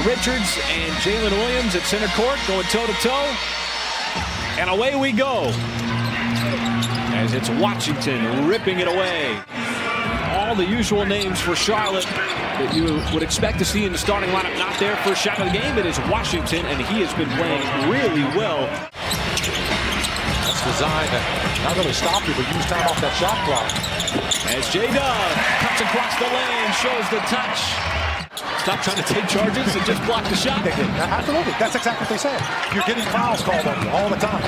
Richards and Jalen Williams at center court going toe-to-toe. And away we go. As it's Washington ripping it away. All the usual names for Charlotte that you would expect to see in the starting lineup not there. First shot of the game, it is Washington, and he has been playing really well. That's designed to not really stop you, but use time off that shot clock. As J-Dub cuts across the lane, shows the touch. Stop trying to take charges and just block the shot. They did. Absolutely. That's exactly what they said. You're getting fouls called on you all the time.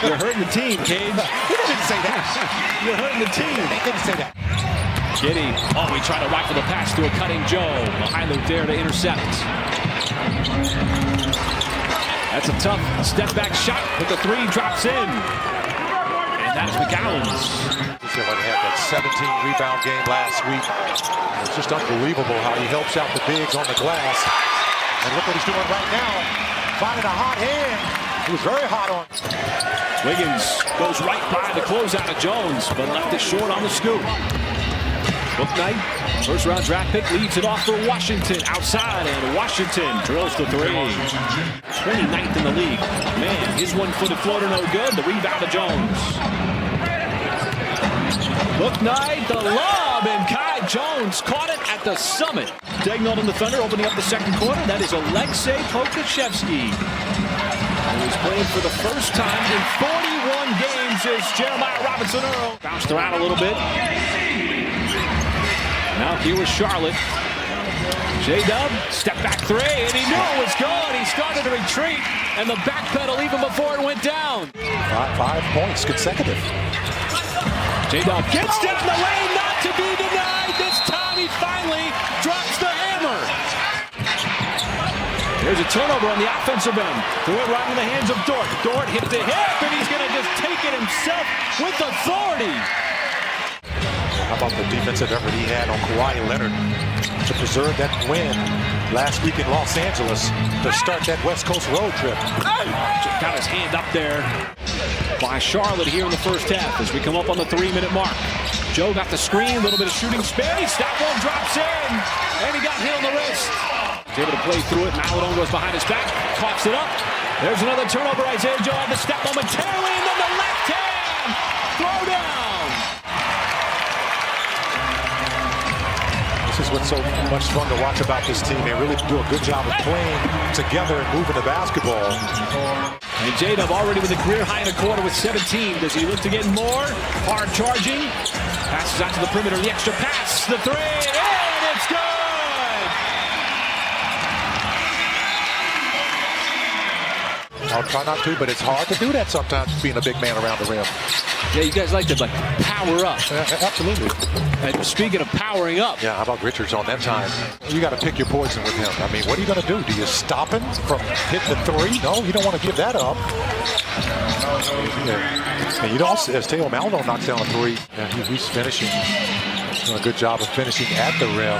You're hurting the team, Cage. He didn't say that. You're hurting the team. They didn't say that. Giddy. Oh, he tried to rifle the pass to a cutting Joe. Mihailovic there to intercept. That's a tough step-back shot, but the three drops in. And that is McGowan's. He had that 17-rebound game last week. It's just unbelievable how he helps out the bigs on the glass. And look what he's doing right now. Finding a hot hand. He was very hot on. Wiggins goes right by the closeout of Jones, but left it short on the scoop. Bouknight, first-round draft pick, leads it off for Washington outside, and Washington drills the three. 29th in the league. Man, his one-footed floater no good. The rebound to Jones. Bouknight, the lob, and Kai Jones caught it at the summit. Dagnall and the Thunder opening up the second quarter. That is Alexei Pokashevsky. He's playing for the first time in 41 games as Jeremiah Robinson-Earl. Bounced around a little bit. Now here was Charlotte. J-Dub, step back three, and he knew it was good. He started to retreat, and the backpedal even before it went down. 5 points consecutive. J-Dub gets down the lane, not to be denied. This time he finally drops the hammer. There's a turnover on the offensive end. Threw it right in the hands of Dort. Dort hit the hip, and he's going to just take it himself with authority. How about the defensive effort he had on Kawhi Leonard to preserve that win last week in Los Angeles to start that West Coast road trip? Got his hand up there by Charlotte here in the first half as we come up on the 3-minute mark. Joe got the screen, a little bit of shooting space. That one drops in, and he got hit on the wrist. He's able to play through it. Maladon goes behind his back, coughs it up. There's another turnover. Isaiah Joe on the step momentarily, and then the left hand throw down. This is what's so much fun to watch about this team. They really do a good job of playing together and moving the basketball. And J-Dub already with a career high in a quarter with 17. Does he look to get more? Hard charging. Passes out to the perimeter. The extra pass. The three. And it's good. I'll try not to, but it's hard to do that sometimes, being a big man around the rim. Yeah, you guys like to power up. Absolutely. And speaking of powering up. Yeah, how about Richards on that time? You got to pick your poison with him. I mean, what are you going to do? Do you stop him from hitting the three? No, you don't want to give that up. Yeah. And you don't, as Teo Maladon knocks down a three, he's finishing. He's doing a good job of finishing at the rim.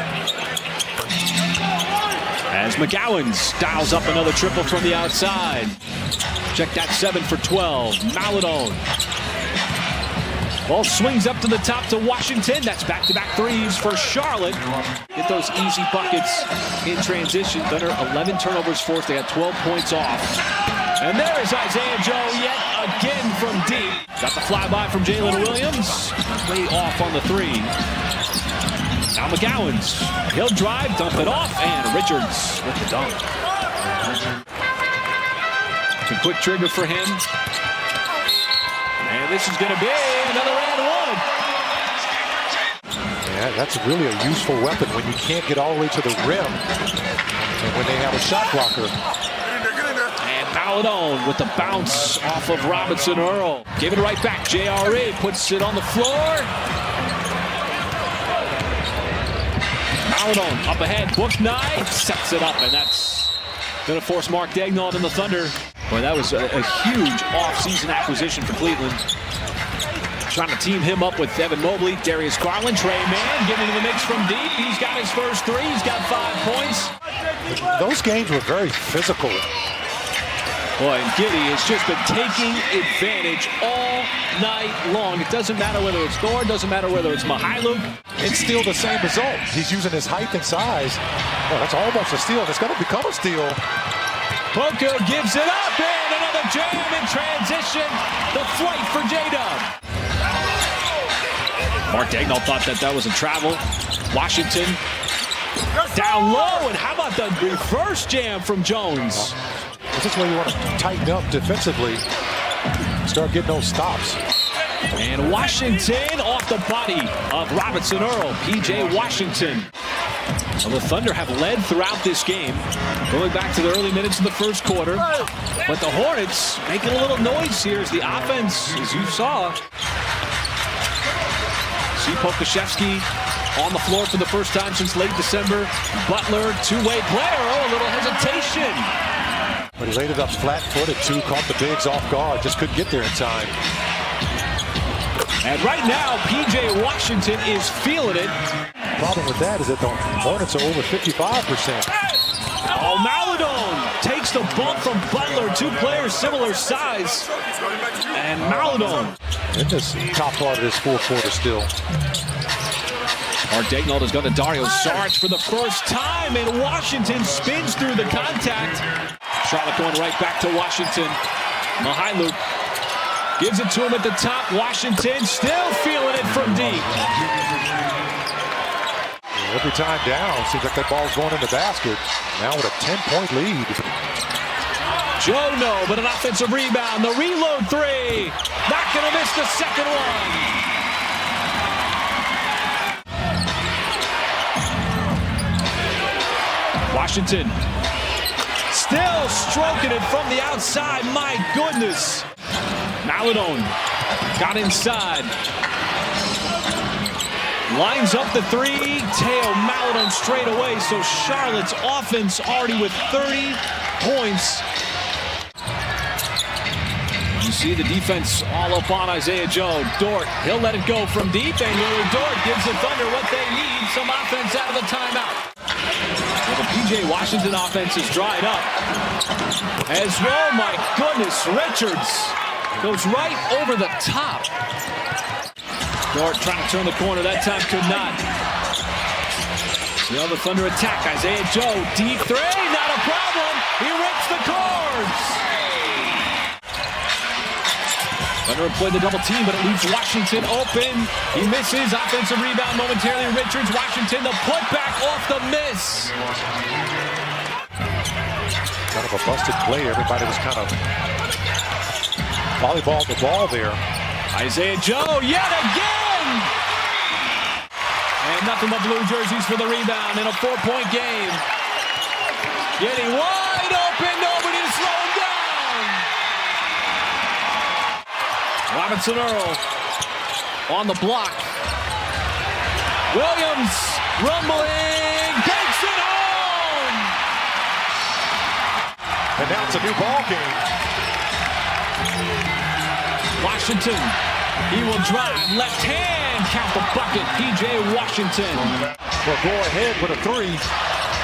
As McGowan dials up another triple from the outside. Check that, 7 for 12. Maladon. Ball swings up to the top to Washington. That's back-to-back threes for Charlotte. Get those easy buckets in transition. Thunder 11 turnovers forced. They had 12 points off. And there is Isaiah Joe yet again from deep. Got the flyby from Jalen Williams. Way off on the three. Now McGowan's. He'll drive, dump it off, and Richards with the dunk. It's a quick trigger for him. And this is going to be another and one. Yeah, that's really a useful weapon when you can't get all the way to the rim and when they have a shot blocker. And Maladon with the bounce off of Robinson-Earl. Give it right back. JRE puts it on the floor. Maladon up ahead. Bouknight sets it up, and that's going to force Mark Dagnall and the Thunder. Boy, that was a huge off-season acquisition for Cleveland. Trying to team him up with Evan Mobley, Darius Garland, Trey Mann getting into the mix from deep. He's got his first three. He's got 5 points. Those games were very physical. Boy, and Giddy has just been taking advantage all night long. It doesn't matter whether it's Thor, doesn't matter whether it's Mihailovic. It's still the same result. He's using his height and size. Well, that's almost a steal. It's going to become a steal. Poku gives it up, and another jam in transition. The flight for J-Dub. Mark Daigneault thought that was a travel. Washington down low, and how about the reverse jam from Jones? This is where you want to tighten up defensively. Start getting those stops. And Washington off the body of Robinson Earl. P.J. Washington. Well, the Thunder have led throughout this game, going back to the early minutes of the first quarter. But the Hornets making a little noise here as the offense, as you saw. See Pokusevski on the floor for the first time since late December. Butler, two-way player. Oh, a little hesitation. But he laid it up flat-footed, too. Caught the bigs off guard. Just couldn't get there in time. And right now, P.J. Washington is feeling it. The problem with that is that the Hornets are over 55%. Oh, Maladone takes the bump from Butler. Two players similar size. And Maladone in this top part of this fourth quarter still. Mark Daigneault has gone to Dario Saric for the first time, and Washington spins through the contact. Charlotte going right back to Washington. Mihailuk gives it to him at the top. Washington still feeling it from deep. Every time down, seems like that ball's going in the basket. Now with a 10-point lead. Joe no, but an offensive rebound. The reload three. Not going to miss the second one. Washington still stroking it from the outside. My goodness. Maladone got inside. Lines up the three. Teo Maladone straight away. So Charlotte's offense already with 30 points. You see the defense all up on Isaiah Joe. Dort, he'll let it go from deep, and Dort gives the Thunder what they need, some offense out of the timeout. Well, the P.J. Washington offense is dried up. As well, my goodness, Richards goes right over the top. Dort trying to turn the corner, that time could not. The other Thunder attack, Isaiah Joe, deep three, not a problem. He rips the cords. Thunder employed the double team, but it leaves Washington open. He misses. Offensive rebound momentarily. Richards, Washington, the putback off the miss. Kind of a busted play. Everybody was kind of volleyballed the ball there. Isaiah Joe yet again. And nothing but blue jerseys for the rebound in a 4-point game. Getting wide open. Nobody to slow him down. Robinson Earl on the block. Williams rumbling, takes it home. And now it's a new ball game. Washington, he will drive, left hand, count the bucket. P.J. Washington. Will go ahead with a three.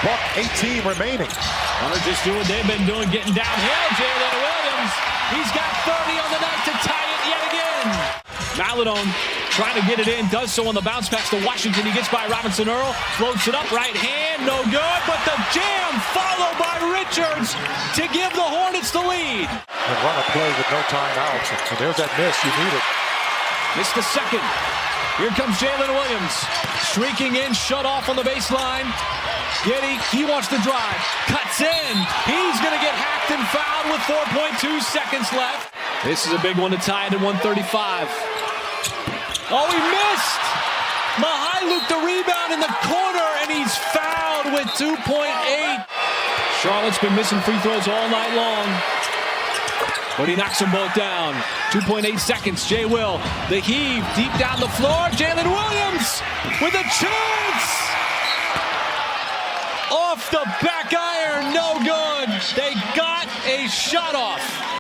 Buck 18 remaining. Thunder just doing what they've been doing, getting downhill. Jalen Williams, he's got 30 on the night to tie it yet again. Maladone trying to get it in, does so on the bounce pass to Washington. He gets by Robinson Earl, floats it up, right hand, no good, but the jam followed by Richards to give the Hornets the lead. And run a play with no timeouts. And there's that miss, you need it. Missed the second. Here comes Jalen Williams, streaking in, shut off on the baseline. Giddey, he wants to drive, cuts in. He's going to get hacked and fouled with 4.2 seconds left. This is a big one to tie it at 135. Oh, he missed! Mihailuk the rebound in the corner, and he's fouled with 2.8. Charlotte's been missing free throws all night long, but he knocks them both down. 2.8 seconds, Jay Will, the heave, deep down the floor. Jalen Williams with a chance! Off the back iron, no good. They got a shot off.